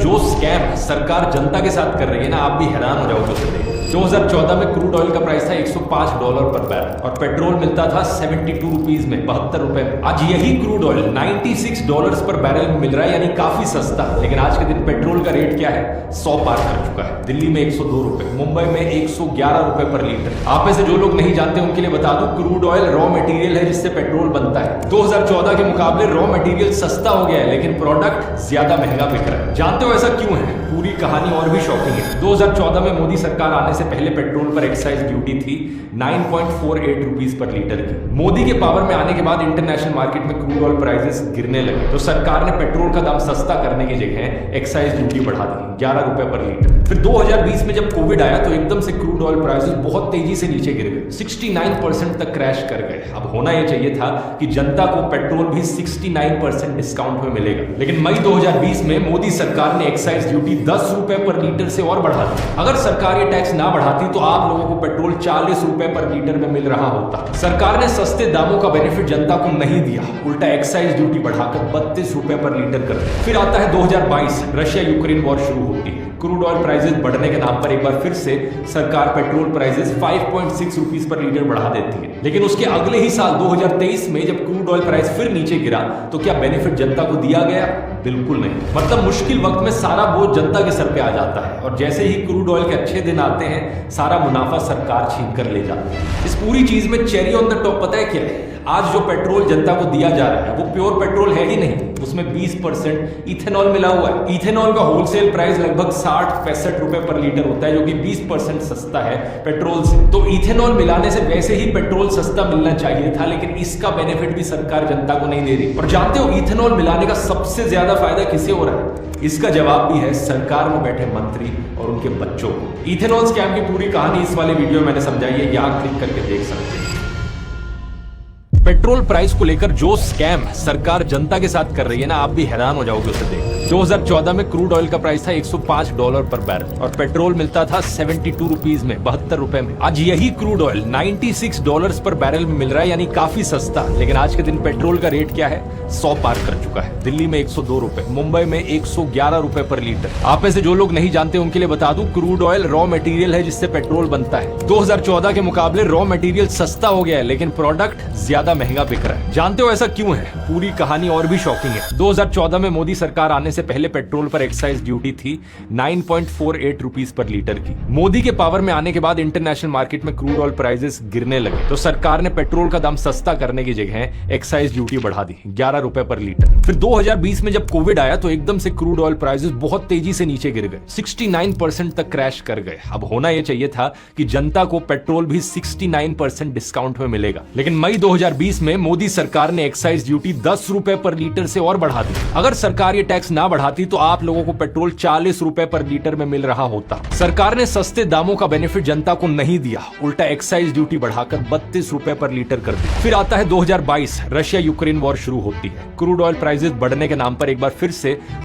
जो स्कैम सरकार जनता के साथ कर रही है ना, आप भी हैरान हो जाओगे उसे देख। 2014 में क्रूड ऑयल का प्राइस था $105 पर बैरल और पेट्रोल मिलता था 72 रुपीज में, 72 रुपए में। आज यही क्रूड ऑयल $96 पर बैरल में मिल रहा है, यानी काफी सस्ता। लेकिन आज के दिन पेट्रोल का रेट क्या है, 100 पार कर चुका है। दिल्ली में 102 रुपए, मुंबई में 111 रुपए पर लीटर। आप में से जो लोग नहीं जानते उनके लिए बता दूं, क्रूड ऑयल रॉ मटेरियल है जिससे पेट्रोल बनता है। 2014 के मुकाबले रॉ मटेरियल सस्ता हो गया है, लेकिन प्रोडक्ट ज्यादा महंगा बिक रहा है। जानते हो ऐसा क्यों है? पूरी कहानी और भी शॉकिंग है। 2014 में मोदी सरकार आने से पहले पेट्रोल पर एक्साइज ड्यूटी थी 9.48 रुपीज पर लीटर की। मोदी के पावर में आने के बाद इंटरनेशनल मार्केट में क्रूड ऑयल प्राइसेस गिरने लगे, तो सरकार ने पेट्रोल का दाम सस्ता करने की जगह एक्साइज ड्यूटी बढ़ा दी 11 रुपए पर लीटर। फिर 2020 में जब कोविड आया तो एकदम से क्रूड ऑयल प्राइसेस बहुत तेजी से नीचे गिर गए, 69% तक क्रैश कर गए। अब होना यह चाहिए था कि जनता को पेट्रोल भी 69% डिस्काउंट में मिलेगा, लेकिन मई 2020 में मोदी सरकार ने एक्साइज ड्यूटी 10 रुपए पर लीटर से और बढ़ा दी। अगर सरकार ये टैक्स ना बढ़ाती तो आप लोगों को पेट्रोल 40 रुपए पर लीटर में मिल रहा होता। सरकार ने सस्ते दामों का बेनिफिट जनता को नहीं दिया, उल्टा एक्साइज ड्यूटी बढ़ाकर 32 रुपए पर लीटर कर दिया। फिर आता है 2022, रशिया यूक्रेन वॉर शुरू होती है। क्रूड ऑयल प्राइसेस बढ़ने के नाम पर एक बार फिर से सरकार पेट्रोल प्राइसेस 5.6 रुपीस पर लीटर बढ़ा देती है। लेकिन उसके अगले ही साल 2023 में जब क्रूड ऑयल प्राइस फिर नीचे गिरा तो क्या बेनिफिट जनता को दिया गया? बिल्कुल नहीं। मतलब मुश्किल वक्त में सारा बोझ जनता के सर पे आ जाता है, और जैसे ही क्रूड ऑयल के अच्छे दिन आते हैं सारा मुनाफा सरकार छीन कर ले जाती है। इस पूरी चीज में चेरी ऑन द टॉप पता है क्या है? आज जो पेट्रोल जनता को दिया जा रहा है वो प्योर पेट्रोल है ही नहीं, उसमें 20% इथेनॉल मिला हुआ है। इथेनॉल का होलसेल प्राइस लगभग 60-65 रुपए पर लीटर होता है, जो कि 20% सस्ता है पेट्रोल से। तो इथेनॉल मिलाने से वैसे ही पेट्रोल सस्ता मिलना चाहिए था, लेकिन इसका बेनिफिट भी सरकार जनता को नहीं दे रही। और जानते हो इथेनॉल मिलाने का सबसे ज्यादा फायदा किसे हो रहा है? इसका जवाब भी है सरकार में बैठे मंत्री और उनके बच्चों को। इथेनॉल स्कैम की पूरी कहानी इस वाले वीडियो में मैंने समझाई है, यहां क्लिक करके देख सकते हैं। पेट्रोल प्राइस को लेकर जो स्कैम सरकार जनता के साथ कर रही है ना, आप भी हैरान हो जाओगे उसे देख। 2014 में क्रूड ऑयल का प्राइस था $105 पर बैरल और पेट्रोल मिलता था 72 रुपीज में, 72 रुपए में। आज यही क्रूड ऑयल $96 पर बैरल में मिल रहा है, यानी काफी सस्ता। लेकिन आज के दिन पेट्रोल का रेट क्या है, 100 पार कर चुका है। दिल्ली में 102 रुपए, मुंबई में 111 रुपए पर लीटर। आप में से जो लोग नहीं जानते उनके लिए बता दूं, क्रूड ऑयल रॉ मटेरियल है जिससे पेट्रोल बनता है। 2014 के मुकाबले रॉ मटेरियल सस्ता हो गया है, लेकिन प्रोडक्ट ज्यादा महंगा बिक रहा है। जानते हो ऐसा क्यों है? पूरी कहानी और भी शॉकिंग है। 2014 में मोदी सरकार आने से पहले पेट्रोल पर एक्साइज ड्यूटी थी 9.48 रुपीस पर लीटर की। मोदी के पावर में आने के बाद इंटरनेशनल मार्केट में क्रूड ऑयल प्राइसेस गिरने लगे, तो सरकार ने पेट्रोल का दाम सस्ता करने की जगह एक्साइज ड्यूटी बढ़ा दी 11 रुपए पर लीटर। फिर 2020 में जब कोविड आया तो एकदम से क्रूड ऑयल प्राइसेस बहुत तेजी से नीचे गिर गए, 69% तक क्रैश कर गए। अब होना यह चाहिए था कि जनता को पेट्रोल भी 69% डिस्काउंट में मिलेगा, लेकिन मई 2020 में मोदी सरकार ने एक्साइज ड्यूटी 10 रुपए पर लीटर से और बढ़ा दी। अगर सरकार ये टैक्स ना बढ़ाती तो आप लोगों को पेट्रोल 40 रुपए पर लीटर में मिल रहा होता। सरकार ने सस्ते दामों का बेनिफिट जनता को नहीं दिया, उल्टा एक्साइज ड्यूटी बढ़ाकर 32 रुपए पर लीटर कर दी। फिर आता है 2022, रशिया यूक्रेन वॉर शुरू होती है। क्रूड ऑयल प्राइसेस बढ़ने के नाम पर एक बार फिर से